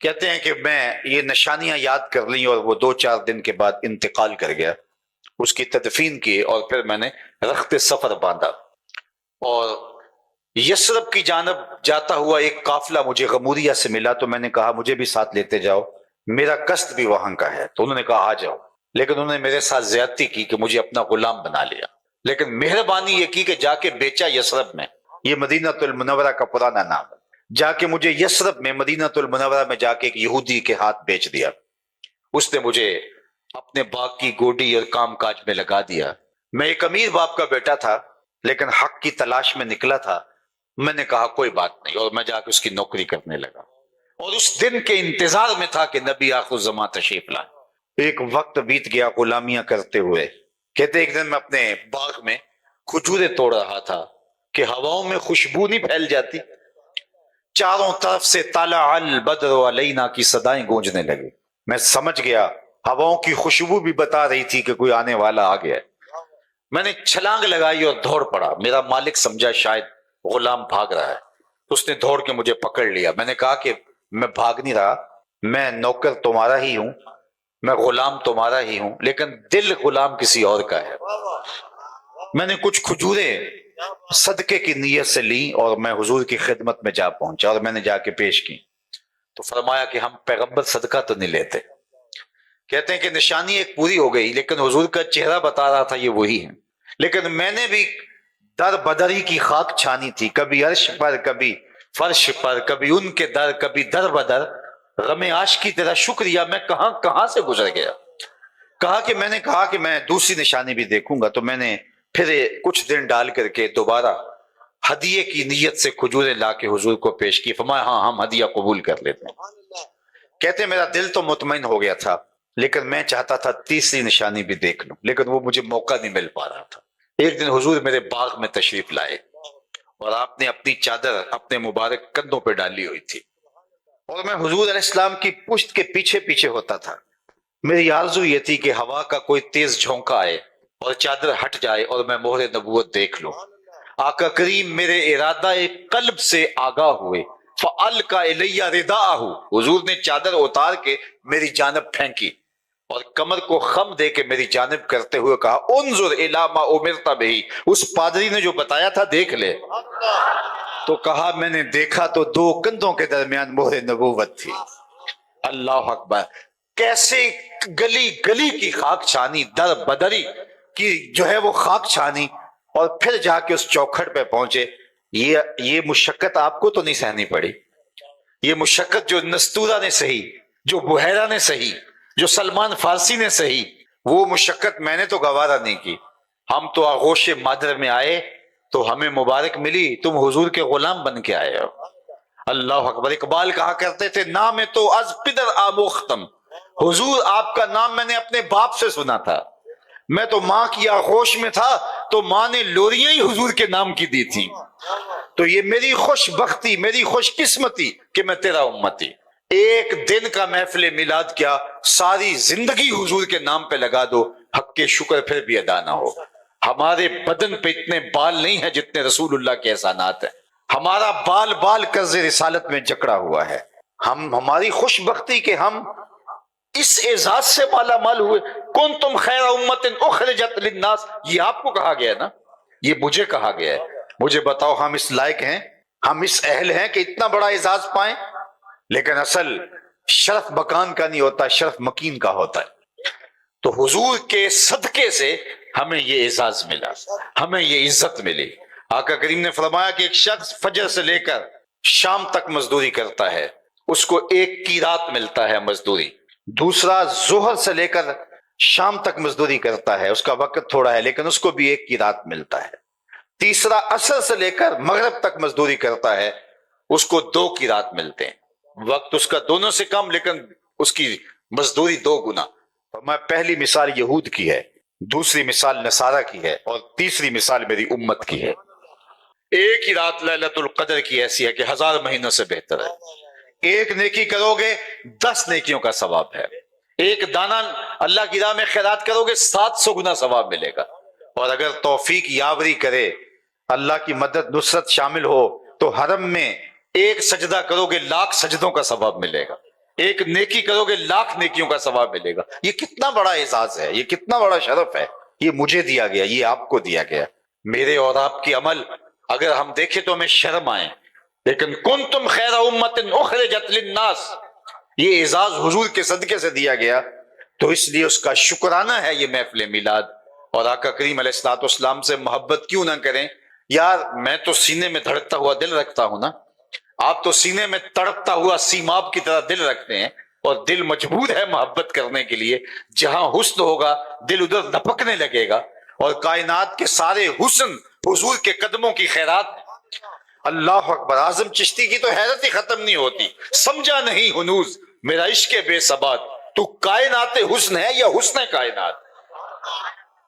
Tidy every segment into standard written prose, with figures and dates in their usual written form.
کہتے ہیں کہ میں یہ نشانیاں یاد کر لیں اور وہ 2-4 دن کے بعد انتقال کر گیا. اس کی تدفین کی اور پھر میں نے رخت سفر باندھا اور یثرب کی جانب جاتا ہوا ایک قافلہ مجھے غموریہ سے ملا. تو میں نے کہا مجھے بھی ساتھ لیتے جاؤ، میرا قصد بھی وہاں کا ہے. تو انہوں نے کہا آ جاؤ، لیکن انہوں نے میرے ساتھ زیادتی کی کہ مجھے اپنا غلام بنا لیا. لیکن مہربانی یہ کی کہ جا کے بیچا یثرب میں. یہ مدینہ المنورہ کا پرانا نام ہے. جا کے مجھے یثرب میں مدینہ المنورہ میں جا کے ایک یہودی کے ہاتھ بیچ دیا. اس نے مجھے اپنے باغ کی گوڈی اور کام کاج میں لگا دیا. میں ایک امیر باپ کا بیٹا تھا لیکن حق کی تلاش میں نکلا تھا. میں نے کہا کوئی بات نہیں، اور میں جا کے اس کی نوکری کرنے لگا اور اس دن کے انتظار میں تھا کہ نبی آخر الزمان تشریف لائیں. ایک وقت بیت گیا غلامیاں کرتے ہوئے. کہتے ایک دن میں اپنے باغ میں کھجورے توڑ رہا تھا کہ ہواؤں میں خوشبو نہیں پھیل جاتی. چاروں طرف سے طلع البدر علینا کی صدائیں گونجنے لگی. میں سمجھ گیا ہواؤں کی خوشبو بھی بتا رہی تھی کہ کوئی آنے والا آ گیا. میں نے چھلانگ لگائی اور دوڑ پڑا. میرا مالک سمجھا شاید غلام بھاگ رہا ہے، اس نے دوڑ کے مجھے پکڑ لیا. میں نے کہا کہ میں بھاگ نہیں رہا، میں نوکر تمہارا ہی ہوں، میں غلام تمہارا ہی ہوں، لیکن دل غلام کسی اور کا ہے. میں نے کچھ کھجورے صدقے کی نیت سے لی اور میں حضور کی خدمت میں جا پہنچا اور میں نے جا کے پیش کی. تو فرمایا کہ ہم پیغمبر صدقہ تو نہیں لیتے. کہتے ہیں کہ نشانی ایک پوری ہو گئی، لیکن حضور کا چہرہ بتا رہا تھا یہ وہی ہے. لیکن میں نے بھی در بدری کی خاک چھانی تھی، کبھی عرش پر، کبھی فرش پر، کبھی ان کے در، کبھی در بدر. غم عاشقی تیرا شکریہ، میں کہاں کہاں سے گزر گیا. میں نے کہا کہ میں دوسری نشانی بھی دیکھوں گا. تو میں نے پھر کچھ دن ڈال کر کے دوبارہ ہدیے کی نیت سے کھجورے لا کے حضور کو پیش کی. فرمایا ہاں ہم ہدیہ قبول کر لیتے ہیں. کہتے میرا دل تو مطمئن ہو گیا تھا، لیکن میں چاہتا تھا تیسری نشانی بھی دیکھ لوں، لیکن وہ مجھے موقع نہیں مل پا رہا تھا. ایک دن حضور میرے باغ میں تشریف لائے اور آپ نے اپنی چادر اپنے مبارک کندھوں پہ ڈالی ہوئی تھی اور میں حضور علیہ السلام کی پشت کے پیچھے پیچھے ہوتا تھا. میری آرزو یہ تھی کہ ہوا کا کوئی تیز جھونکا آئے اور چادر ہٹ جائے اور میں مہر نبوت دیکھ لوں. آقا کریم میرے ارادہ قلب سے آگاہ ہوئے. فَأَلْقَى إِلَيَّ رِدَاءَهُ، حضور نے چادر اتار کے میری جانب پھینکی اور کمر کو خم دے کے میری جانب کرتے ہوئے کہا انظر الی ما امرت بہ، اس پادری نے جو بتایا تھا دیکھ لے. تو کہا میں نے دیکھا تو دو کندھوں کے درمیان مہر نبوت تھی. اللہ اکبر. کیسے گلی گلی کی خاک چھانی، در بدری کی جو ہے وہ خاک چھانی اور پھر جا کے اس چوکھٹ پہ پہنچے. یہ مشقت آپ کو تو نہیں سہنی پڑی. یہ مشقت جو نستورہ نے سہی، جو بحیرہ نے سہی، جو سلمان فارسی نے سہی، وہ مشقت میں نے تو گوارا نہیں کی. ہم تو آغوش مادر میں آئے تو ہمیں مبارک ملی، تم حضور کے غلام بن کے آئے ہو. اللہ اکبر. اقبال کہا کرتے تھے نام تو از پدر آموختم، حضور آپ کا نام میں نے اپنے باپ سے سنا تھا. میں تو ماں کی آغوش میں تھا تو ماں نے لوریاں ہی حضور کے نام کی دی تھی. تو یہ میری خوش بختی، میری خوش قسمتی کہ میں تیرا امتی. ایک دن کا محفل میلاد کیا، ساری زندگی حضور کے نام پہ لگا دو، حق کے شکر پھر بھی ادا نہ ہو. ہمارے بدن پہ اتنے بال نہیں ہیں جتنے رسول اللہ کے احسانات ہیں. ہمارا بال بال قرض رسالت میں جکڑا ہوا ہے. ہماری خوش بختی کہ ہم اس اعزاز سے مالا مال ہوئے. کنتم خیر امت اخرجت للناس، یہ آپ کو کہا گیا ہے نا، یہ مجھے کہا گیا ہے. مجھے بتاؤ ہم اس لائق ہیں، ہم اس اہل ہیں کہ اتنا بڑا اعزاز پائیں؟ لیکن اصل شرف مکان کا نہیں ہوتا، شرف مکین کا ہوتا ہے. تو حضور کے صدقے سے ہمیں یہ اعزاز ملا، ہمیں یہ عزت ملی. آقا کریم نے فرمایا کہ ایک شخص فجر سے لے کر شام تک مزدوری کرتا ہے، اس کو ایک کی رات ملتا ہے مزدوری. دوسرا ظہر سے لے کر شام تک مزدوری کرتا ہے، اس کا وقت تھوڑا ہے لیکن اس کو بھی ایک کی رات ملتا ہے. تیسرا عصر سے لے کر مغرب تک مزدوری کرتا ہے، اس کو 2 کی رات ملتے ہیں. وقت اس کا دونوں سے کم لیکن اس کی مزدوری 2 گنا. میں پہلی مثال یہود کی ہے، دوسری مثال نصارہ کی ہے اور تیسری مثال میری امت کی ہے. ایک ہی رات لیلۃ القدر کی ایسی ہے کہ 1000 مہینوں سے بہتر ہے. ایک نیکی کرو گے 10 نیکیوں کا ثواب ہے. ایک دانہ اللہ کی راہ میں خیرات کرو گے 700 گنا ثواب ملے گا. اور اگر توفیق یاوری کرے، اللہ کی مدد نصرت شامل ہو تو حرم میں ایک سجدہ کرو گے 1,00,000 سجدوں کا ثواب ملے گا. ایک نیکی کرو گے 1,00,000 نیکیوں کا ثواب ملے گا. یہ کتنا بڑا اعزاز ہے، یہ کتنا بڑا شرف ہے. یہ مجھے دیا گیا، یہ آپ کو دیا گیا. میرے اور آپ کی عمل اگر ہم دیکھیں تو ہمیں شرم آئے، لیکن کنتم خیر امت اخرجت للناس، یہ اعزاز حضور کے صدقے سے دیا گیا، تو اس لیے اس کا شکرانہ ہے یہ محفل میلاد. اور آقا کریم علیہ الصلوۃ والسلام سے محبت کیوں نہ کریں؟ یار میں تو سینے میں دھڑکتا ہوا دل رکھتا ہوں نا، آپ تو سینے میں تڑپتا ہوا سیماب کی طرح دل رکھتے ہیں، اور دل مجبور ہے محبت کرنے کے لیے. جہاں حسن ہوگا دل ادھر دپکنے لگے گا، اور کائنات کے سارے حسن حضور کے قدموں کی خیرات. اللہ اکبر. اعظم چشتی کی تو حیرت ہی ختم نہیں ہوتی. سمجھا نہیں ہنوز میرا عشق بے ثبات، تو کائنات حسن ہے یا حسن کائنات؟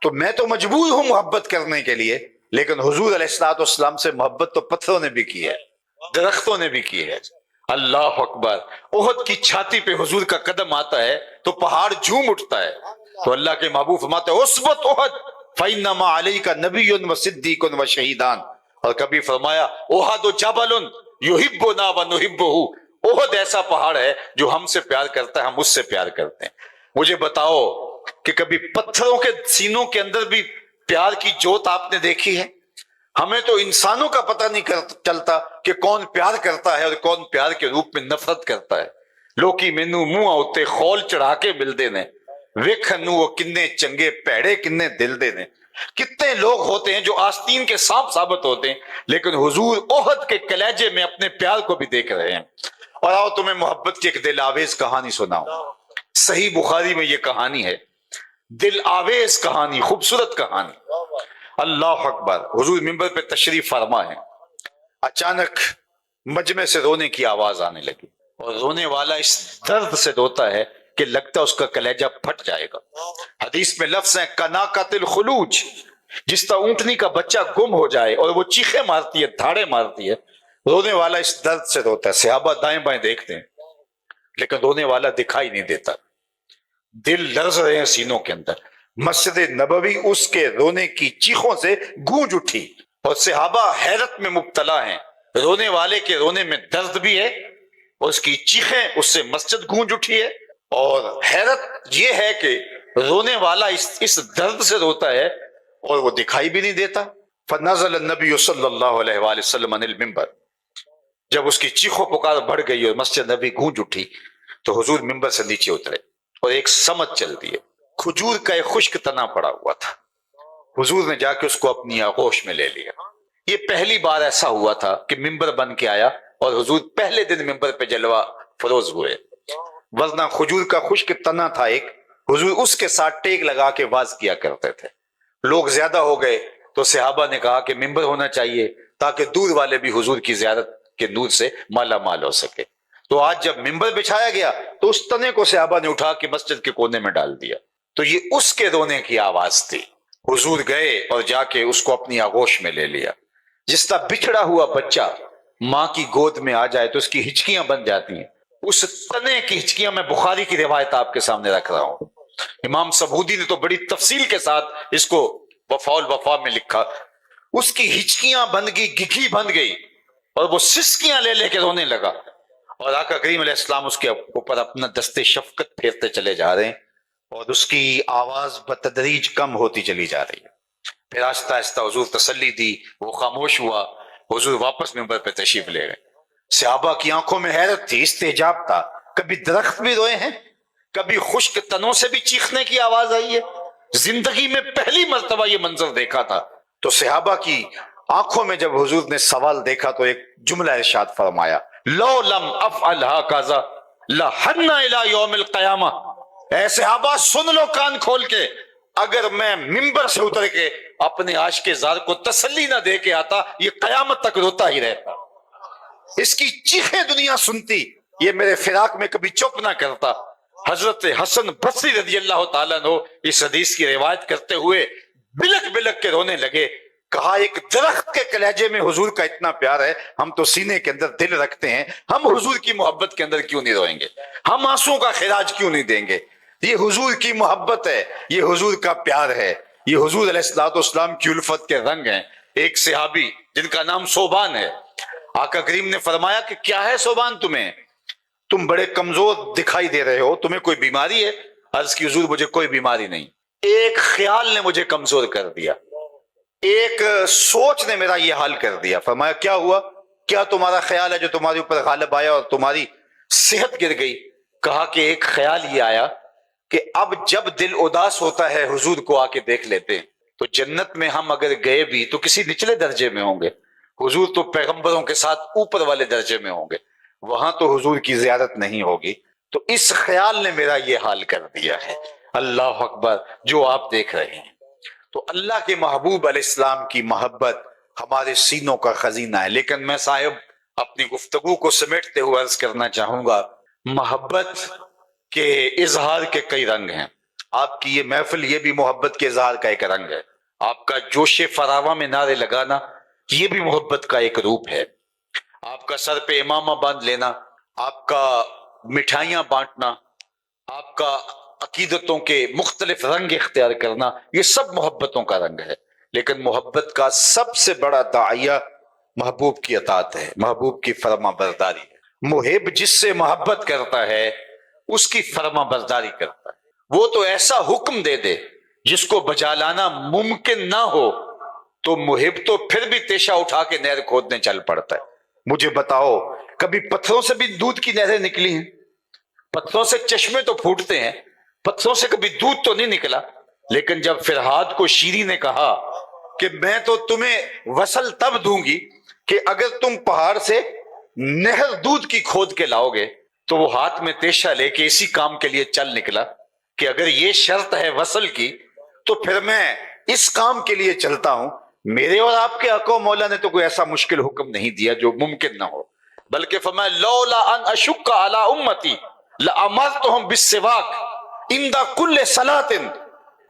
تو میں تو مجبور ہوں محبت کرنے کے لیے، لیکن حضور علیہ الصلوۃ والسلام سے محبت تو پتھروں نے بھی کی ہے، درختوں نے بھی کی ہے. اللہ اکبر. احد کی چھاتی پہ حضور کا قدم آتا ہے تو پہاڑ جھوم اٹھتا ہے. تو اللہ کے محبوب فرماتے ہیں اثبت احد فإنما علیک نبی و صدیق و شہیدان. اور کبھی فرمایا احد جبل یحبنا و نحبہ، احد ایسا پہاڑ ہے جو ہم سے پیار کرتا ہے، ہم اس سے پیار کرتے ہیں. مجھے بتاؤ کہ کبھی پتھروں کے سینوں کے اندر بھی پیار کی جوت آپ نے دیکھی ہے؟ ہمیں تو انسانوں کا پتہ نہیں چلتا کہ کون پیار کرتا ہے اور کون پیار کے روپ میں نفرت کرتا ہے. لوکی مینو منہ آتے خول چڑھا کے ملتے نے، ویکھن وہ کنے چنگے پیڑے کنے دل دے نے. کتنے لوگ ہوتے ہیں جو آستین کے سانپ ثابت ہوتے ہیں، لیکن حضور احد کے کلیجے میں اپنے پیار کو بھی دیکھ رہے ہیں. اور آؤ تمہیں محبت کی ایک دل آویز کہانی سناؤں. صحیح بخاری میں یہ کہانی ہے، دل آویز کہانی، خوبصورت کہانی. اللہ اکبر. حضور منبر پہ تشریف فرما ہے، اچانک مجمع سے رونے کی آواز آنے لگی، اور رونے والا اس درد سے روتا ہے کہ لگتا اس کا کلیجہ پھٹ جائے گا. حدیث میں لفظ ہے کناکت الخلوج، جس طرح اونٹنی کا بچہ گم ہو جائے اور وہ چیخیں مارتی ہے، دھاڑے مارتی ہے، رونے والا اس درد سے روتا ہے. صحابہ دائیں بائیں دیکھتے ہیں لیکن رونے والا دکھائی نہیں دیتا. دل لرز رہے ہیں سینوں کے اندر. مسجد نبوی اس کے رونے کی چیخوں سے گونج اٹھی، اور صحابہ حیرت میں مبتلا ہیں. رونے والے کے رونے میں درد بھی ہے، اور اس کی چیخیں اس سے مسجد گونج اٹھی ہے. اور حیرت یہ ہے کہ رونے والا اس درد سے روتا ہے اور وہ دکھائی بھی نہیں دیتا. فنزل النبی صلی اللہ علیہ وآلہ وسلم عن المنبر. جب اس کی چیخوں پکار بڑھ گئی اور مسجد نبی گونج اٹھی تو حضور منبر سے نیچے اترے، اور ایک سمت چل دی ہے. کھجور کا ایک خشک تنا پڑا ہوا تھا، حضور نے جا کے اس کو اپنی آغوش میں لے لیا. یہ پہلی بار ایسا ہوا تھا کہ منبر بن کے آیا اور حضور پہلے دن منبر پہ جلوہ فروز ہوئے، ورنہ کھجور کا خشک تنا تھا ایک، حضور اس کے ساتھ ٹیک لگا کے واز کیا کرتے تھے. لوگ زیادہ ہو گئے تو صحابہ نے کہا کہ منبر ہونا چاہیے تاکہ دور والے بھی حضور کی زیارت کے نور سے مالا مال ہو سکے. تو آج جب منبر بچھایا گیا تو اس تنے کو صحابہ نے اٹھا کے مسجد کے کونے میں ڈال دیا. تو یہ اس کے رونے کی آواز تھی. حضور گئے اور جا کے اس کو اپنی آغوش میں لے لیا. جس طرح بچھڑا ہوا بچہ ماں کی گود میں آ جائے تو اس کی ہچکیاں بن جاتی ہیں، اس تنے کی ہچکیاں میں بخاری کی روایت آپ کے سامنے رکھ رہا ہوں. امام سبودی نے تو بڑی تفصیل کے ساتھ اس کو وفاء الوفا میں لکھا. اس کی ہچکیاں بن گئی، گگھی بن گئی، اور وہ سسکیاں لے لے کے رونے لگا. اور آقا کریم علیہ السلام اس کے اوپر اپنا دستے شفقت پھیرتے چلے جا رہے ہیں، اور اس کی آواز بتدریج کم ہوتی چلی جا رہی ہے. پھر آہستہ آہستہ حضور تسلی دی، وہ خاموش ہوا، حضور واپس منبر پہ تشریف لے گئے. صحابہ کی آنکھوں میں حیرت تھی، استعجاب تھا. کبھی درخت بھی روئے ہیں، کبھی خشک تنوں سے بھی چیخنے کی آواز آئی ہے. زندگی میں پہلی مرتبہ یہ منظر دیکھا تھا. تو صحابہ کی آنکھوں میں جب حضور نے سوال دیکھا تو ایک جملہ ارشاد فرمایا، لو لم افعل هكذا لحن الى یوم القیامہ. اے صحابہ سن لو کان کھول کے، اگر میں منبر سے اتر کے اپنے عاشق زار کو تسلی نہ دے کے آتا، یہ قیامت تک روتا ہی رہتا. اس کی چیخیں دنیا سنتی، یہ میرے فراق میں کبھی چپ نہ کرتا. حضرت حسن بصری رضی اللہ تعالیٰ عنہ اس حدیث کی روایت کرتے ہوئے بلک بلک کے رونے لگے. کہا ایک درخت کے کلیجے میں حضور کا اتنا پیار ہے، ہم تو سینے کے اندر دل رکھتے ہیں، ہم حضور کی محبت کے اندر کیوں نہیں روئیں گے؟ ہم آنسوں کا خراج کیوں نہیں دیں گے؟ یہ حضور کی محبت ہے، یہ حضور کا پیار ہے، یہ حضور علیہ الصلوۃ والسلام کی الفت کے رنگ ہیں. ایک صحابی جن کا نام صوبان ہے، آقا کریم نے فرمایا کہ کیا ہے صوبان تمہیں؟ تم بڑے کمزور دکھائی دے رہے ہو, تمہیں کوئی بیماری ہے؟ عرض کی حضور مجھے کوئی بیماری نہیں, ایک خیال نے مجھے کمزور کر دیا, ایک سوچ نے میرا یہ حال کر دیا. فرمایا کیا ہوا؟ کیا تمہارا خیال ہے جو تمہارے اوپر غالب آیا اور تمہاری صحت گر گئی؟ کہا کہ ایک خیال یہ آیا کہ اب جب دل اداس ہوتا ہے حضور کو آ کے دیکھ لیتے ہیں, تو جنت میں ہم اگر گئے بھی تو کسی نچلے درجے میں ہوں گے, حضور تو پیغمبروں کے ساتھ اوپر والے درجے میں ہوں گے, وہاں تو حضور کی زیارت نہیں ہوگی. تو اس خیال نے میرا یہ حال کر دیا ہے. اللہ اکبر, جو آپ دیکھ رہے ہیں. تو اللہ کے محبوب علیہ السلام کی محبت ہمارے سینوں کا خزینہ ہے. لیکن میں صاحب اپنی گفتگو کو سمیٹتے ہوئے عرض کرنا چاہوں گا, محبت کے اظہار کے کئی رنگ ہیں. آپ کی یہ محفل یہ بھی محبت کے اظہار کا ایک رنگ ہے. آپ کا جوش فراواں میں نعرے لگانا یہ بھی محبت کا ایک روپ ہے. آپ کا سر پہ امامہ باندھ لینا, آپ کا مٹھائیاں بانٹنا, آپ کا عقیدتوں کے مختلف رنگ اختیار کرنا, یہ سب محبتوں کا رنگ ہے. لیکن محبت کا سب سے بڑا داعیہ محبوب کی اطاعت ہے, محبوب کی فرما برداری ہے. محب جس سے محبت کرتا ہے اس کی فرما برداری کرتا ہے. وہ تو ایسا حکم دے دے جس کو بجا لانا ممکن نہ ہو, تو محب تو پھر بھی تیشہ اٹھا کے نہر کھودنے چل پڑتا ہے. مجھے بتاؤ, کبھی پتھروں سے بھی دودھ کی نہریں نکلی ہیں؟ پتھروں سے چشمے تو پھوٹتے ہیں, پتھروں سے کبھی دودھ تو نہیں نکلا. لیکن جب فرہاد کو شیری نے کہا کہ میں تو تمہیں وصل تب دوں گی کہ اگر تم پہاڑ سے نہر دودھ کی کھود کے لاؤ گے, تو وہ ہاتھ میں تیشہ لے کے اسی کام کے لیے چل نکلا کہ اگر یہ شرط ہے وصل کی تو پھر میں اس کام کے لیے چلتا ہوں. میرے اور آپ کے حق و مولا نے تو کوئی ایسا مشکل حکم نہیں دیا جو ممکن نہ ہو, بلکہ فرمایا لولا ان اشق علی امتی لامرتهم بالسواک عند کل صلاۃ,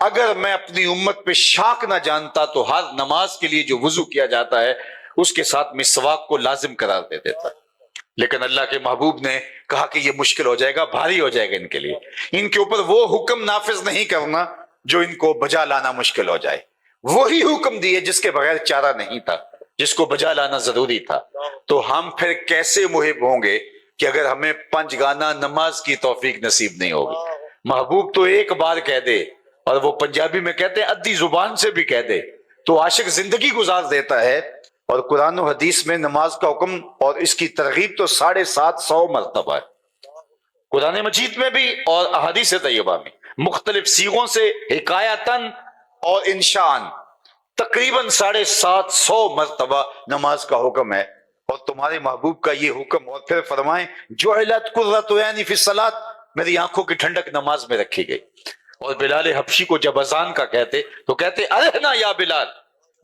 اگر میں اپنی امت پہ شاک نہ جانتا تو ہر نماز کے لیے جو وضو کیا جاتا ہے اس کے ساتھ مسواک کو لازم قرار دے دیتا. لیکن اللہ کے محبوب نے کہا کہ یہ مشکل ہو جائے گا, بھاری ہو جائے گا ان کے لیے, ان کے اوپر وہ حکم نافذ نہیں کرنا جو ان کو بجا لانا مشکل ہو جائے. وہی حکم دیے جس کے بغیر چارہ نہیں تھا, جس کو بجا لانا ضروری تھا. تو ہم پھر کیسے محب ہوں گے کہ اگر ہمیں پنج گانا نماز کی توفیق نصیب نہیں ہوگی. محبوب تو ایک بار کہہ دے, اور وہ پنجابی میں کہتے ہیں ادھی زبان سے بھی کہہ دے تو عاشق زندگی گزار دیتا ہے. اور قرآن و حدیث میں نماز کا حکم اور اس کی ترغیب تو 750 مرتبہ ہے, قرآن مجید میں بھی اور احادیث طیبہ میں مختلف سیغوں سے حکایتاً اور انشاءً تقریباً 750 مرتبہ نماز کا حکم ہے. اور تمہارے محبوب کا یہ حکم, اور پھر فرمائیں جعلت قرۃ عینی فی الصلاۃ, میری آنکھوں کی ٹھنڈک نماز میں رکھی گئی. اور بلال حبشی کو جب اذان کا کہتے تو کہتے ارحنا یا بلال,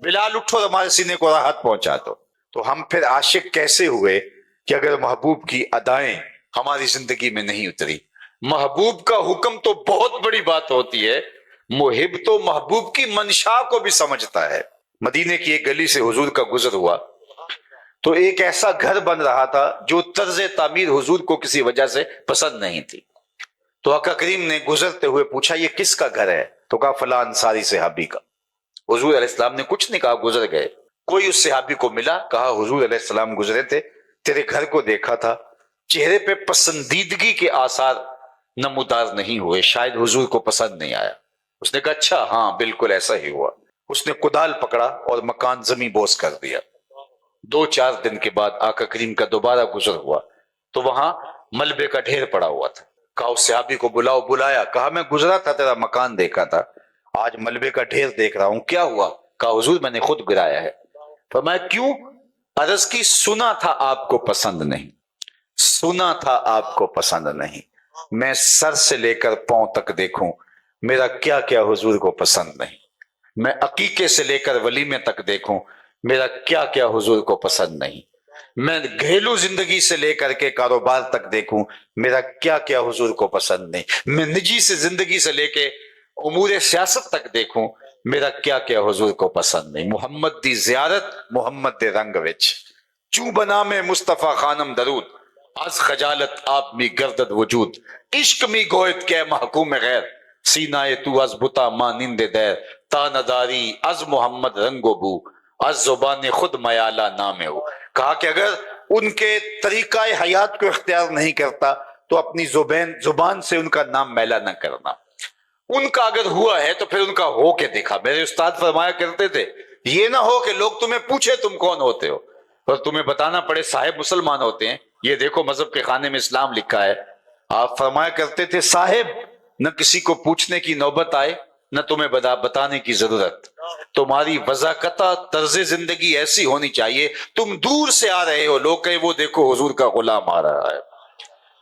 بلال اٹھو ہمارے سینے کو راحت پہنچا دو. تو ہم پھر عاشق کیسے ہوئے کہ اگر محبوب کی ادائیں ہماری زندگی میں نہیں اتری. محبوب کا حکم تو بہت بڑی بات ہوتی ہے, محب تو محبوب کی منشا کو بھی سمجھتا ہے. مدینے کی ایک گلی سے حضور کا گزر ہوا تو ایک ایسا گھر بن رہا تھا جو طرز تعمیر حضور کو کسی وجہ سے پسند نہیں تھی. تو آقا کریم نے گزرتے ہوئے پوچھا یہ کس کا گھر ہے؟ تو کہا فلاں انصاری صحابی کا. حضور علیہ السلام نے کچھ نہیں کہا, گزر گئے. کوئی اس صحابی کو ملا, کہا حضور علیہ السلام گزرے تھے, تیرے گھر کو دیکھا تھا, چہرے پہ پسندیدگی کے آثار نمودار نہیں ہوئے, شاید حضور کو پسند نہیں آیا. اس نے کہا اچھا ہاں بالکل ایسا ہی ہوا. اس نے کدال پکڑا اور مکان زمیں بوس کر دیا. 2-4 دن کے بعد آقا کریم کا دوبارہ گزر ہوا تو وہاں ملبے کا ڈھیر پڑا ہوا تھا. کہا اس صحابی کو بلاؤ. بلایا, کہا میں گزرا تھا تیرا مکان دیکھا تھا, آج ملبے کا ڈھیر دیکھ رہا ہوں, کیا ہوا؟ کہا حضور میں نے خود گرایا ہے. فرمایا کیوں؟ عرض کی سنا تھا آپ کو پسند نہیں, سنا تھا آپ کو پسند نہیں, میں سر سے لے کر پاؤں تک دیکھوں میرا کیا کیا حضور کو پسند نہیں, میں عقیقے سے لے کر ولیمے تک دیکھوں میرا کیا کیا حضور کو پسند نہیں, میں گھریلو زندگی سے لے کر کے کاروبار تک دیکھوں میرا کیا کیا حضور کو پسند نہیں, میں نجی سے زندگی سے لے کے امور سیاست تک دیکھوں میرا کیا کیا حضور کو پسند نہیں. محمد دی زیارت محمد دے رنگ وچ, چوں بنا میں مصطفیٰ خانم درود, از خجالت آپ می گردد وجود, عشق می گویت کے محکوم غیر, سینائے تو از بتا مانند دیر, تا نداری از محمد رنگ و بو, از زبان خود میالہ نام ہو. کہا کہ اگر ان کے طریقہ حیات کو اختیار نہیں کرتا تو اپنی زبان سے ان کا نام میلا نہ کرنا. ان کا اگر ہوا ہے تو پھر ان کا ہو کے دکھا. میرے استاد فرمایا کرتے تھے یہ نہ ہو کہ لوگ تمہیں پوچھے تم کون ہوتے ہو اور تمہیں بتانا پڑے صاحب مسلمان ہوتے ہیں، یہ دیکھو مذہب کے خانے میں اسلام لکھا ہے. آپ فرمایا کرتے تھے صاحب نہ کسی کو پوچھنے کی نوبت آئے نہ تمہیں بتانے کی ضرورت. تمہاری وضاقتہ طرز زندگی ایسی ہونی چاہیے تم دور سے آ رہے ہو لوگ کہیں وہ دیکھو حضور کا غلام آ رہا ہے.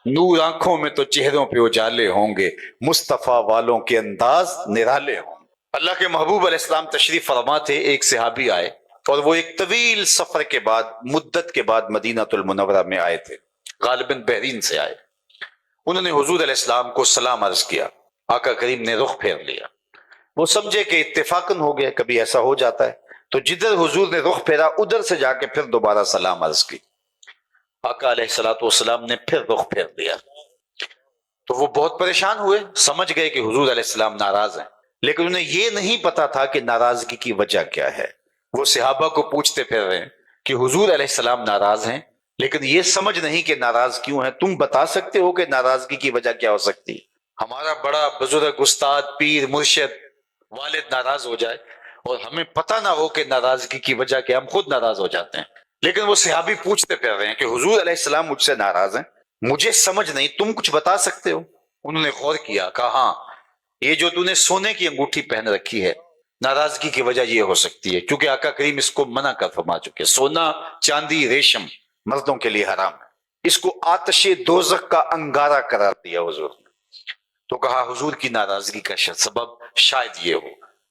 نور آنکھوں میں تو چہروں پہ اجالے ہوں گے، مصطفیٰ والوں کے انداز نرالے ہوں گے. اللہ کے محبوب علیہ السلام تشریف فرما تھے. ایک صحابی آئے اور وہ ایک طویل سفر کے بعد مدت کے بعد مدینہ المنورہ میں آئے تھے، غالباً بحرین سے آئے. انہوں نے حضور علیہ السلام کو سلام عرض کیا. آقا کریم نے رخ پھیر لیا. وہ سمجھے کہ اتفاقاً ہو گیا، کبھی ایسا ہو جاتا ہے، تو جدھر حضور نے رخ پھیرا ادھر سے جا کے پھر دوبارہ سلام عرض کی. آقا علیہ السلام نے پھر رخ پھیر دیا تو وہ بہت پریشان ہوئے، سمجھ گئے کہ حضور علیہ السلام ناراض ہیں، لیکن انہیں یہ نہیں پتا تھا کہ ناراضگی کی وجہ کیا ہے. وہ صحابہ کو پوچھتے پھر رہے ہیں کہ حضور علیہ السلام ناراض ہیں، لیکن یہ سمجھ نہیں کہ ناراض کیوں ہیں. تم بتا سکتے ہو کہ ناراضگی کی وجہ کیا ہو سکتی؟ ہمارا بڑا بزرگ استاد پیر مرشد والد ناراض ہو جائے اور ہمیں پتہ نہ ہو کہ ناراضگی کی وجہ کیا، ہم خود ناراض ہو جاتے ہیں. لیکن وہ صحابی پوچھتے پھر رہے ہیں کہ حضور علیہ السلام مجھ سے ناراض ہیں، مجھے سمجھ نہیں، تم کچھ بتا سکتے ہو؟ انہوں نے غور کیا، کہا ہاں یہ جو تو نے سونے کی انگوٹھی پہن رکھی ہے ناراضگی کی وجہ یہ ہو سکتی ہے، کیونکہ آقا کریم اس کو منع کر فرما چکے. سونا چاندی ریشم مردوں کے لیے حرام ہے، اس کو آتش دوزخ کا انگارہ قرار دیا حضور نے. تو کہا حضور کی ناراضگی کا سبب شاید یہ ہو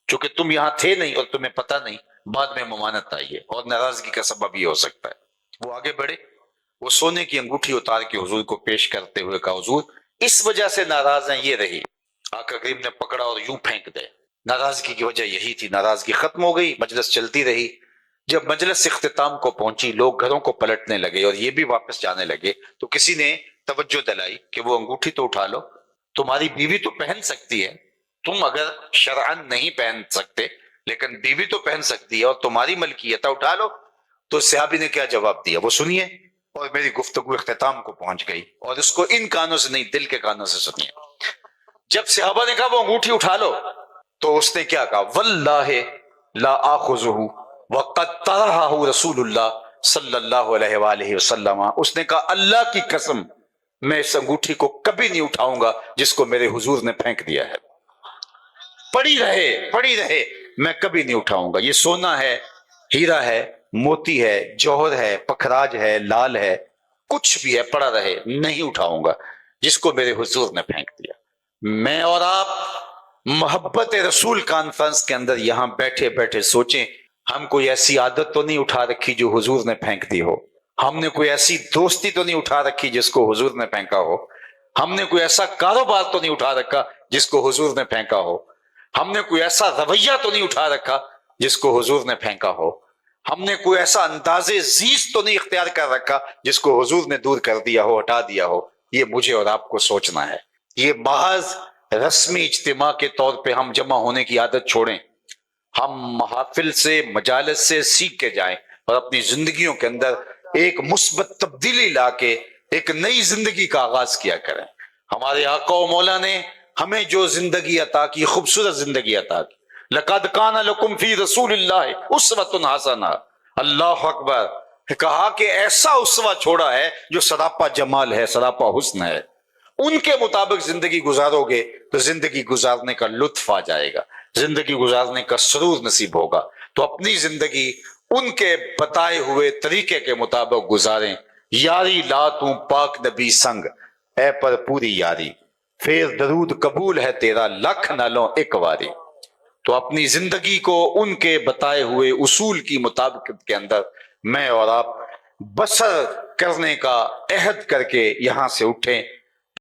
چونکہ تم یہاں تھے نہیں اور تمہیں پتہ نہیں، بعد میں ممانعت آئی ہے اور ناراضگی کا سبب یہ ہو سکتا ہے. وہ آگے بڑھے، وہ سونے کی انگوٹھی اتار کے حضور کو پیش کرتے ہوئے کہا حضور اس وجہ سے ناراض ہیں، یہ رہی. آقا کریم نے پکڑا اور یوں پھینک دے. ناراضگی کی وجہ یہی تھی. ناراضگی ختم ہو گئی، مجلس چلتی رہی. جب مجلس اختتام کو پہنچی لوگ گھروں کو پلٹنے لگے اور یہ بھی واپس جانے لگے تو کسی نے توجہ دلائی کہ وہ انگوٹھی تو اٹھا لو، تمہاری بیوی تو پہن سکتی ہے، تم اگر شرعن نہیں پہن سکتے لیکن بیوی تو پہن سکتی ہے اور تمہاری ملکیت ہے، اٹھا لو. تو صحابی نے کیا جواب دیا وہ سنیے، اور میری گفتگو اختتام کو پہنچ گئی اور اس کو ان کانوں سے نہیں دل کے کانوں سے سنیے. جب صحابہ نے کہا وہ انگوٹھی اٹھا لو تو اس نے کیا کہا، واللہ لا آخذہ وقد طرحہ رسول اللہ صلی اللہ علیہ وآلہ وسلم. اس نے کہا اللہ کی قسم میں اس انگوٹھی کو کبھی نہیں اٹھاؤں گا جس کو میرے حضور نے پھینک دیا ہے، پڑی رہے میں کبھی نہیں اٹھاؤں گا. یہ سونا ہے، ہیرا ہے، موتی ہے، جوہر ہے، پکھراج ہے، لال ہے، کچھ بھی ہے پڑا رہے، نہیں اٹھاؤں گا جس کو میرے حضور نے پھینک دیا. میں اور آپ محبت رسول کانفرنس کے اندر یہاں بیٹھے بیٹھے سوچیں ہم کوئی ایسی عادت تو نہیں اٹھا رکھی جو حضور نے پھینک دی ہو، ہم نے کوئی ایسی دوستی تو نہیں اٹھا رکھی جس کو حضور نے پھینکا ہو، ہم نے کوئی ایسا کاروبار تو نہیں اٹھا رکھا جس کو حضور نے پھینکا ہو، ہم نے کوئی ایسا رویہ تو نہیں اٹھا رکھا جس کو حضور نے پھینکا ہو، ہم نے کوئی ایسا انداز زیست تو نہیں اختیار کر رکھا جس کو حضور نے دور کر دیا ہو، ہٹا دیا ہو. یہ مجھے اور آپ کو سوچنا ہے. یہ محض رسمی اجتماع کے طور پہ ہم جمع ہونے کی عادت چھوڑیں، ہم محافل سے مجالس سے سیکھ کے جائیں اور اپنی زندگیوں کے اندر ایک مثبت تبدیلی لا کے ایک نئی زندگی کا آغاز کیا کریں. ہمارے آقا و مولا نے ہمیں جو زندگی عطا کی، خوبصورت زندگی عطا کی، لقد کان لکم فی رسول اللہ اسوۃ حسنہ، اللہ اکبر، کہا کہ ایسا اسوہ چھوڑا ہے جو سراپا جمال ہے، سراپا حسن ہے. ان کے مطابق زندگی گزارو گے تو زندگی گزارنے کا لطف آ جائے گا، زندگی گزارنے کا سرور نصیب ہوگا. تو اپنی زندگی ان کے بتائے ہوئے طریقے کے مطابق گزاریں. یاری لا توں پاک نبی سنگ اے پر پوری یاری، پھر درود قبول ہے تیرا لکھ نہ لو ایک واری. تو اپنی زندگی کو ان کے بتائے ہوئے اصول کی مطابقت کے اندر میں اور آپ بسر کرنے کا عہد کر کے یہاں سے اٹھیں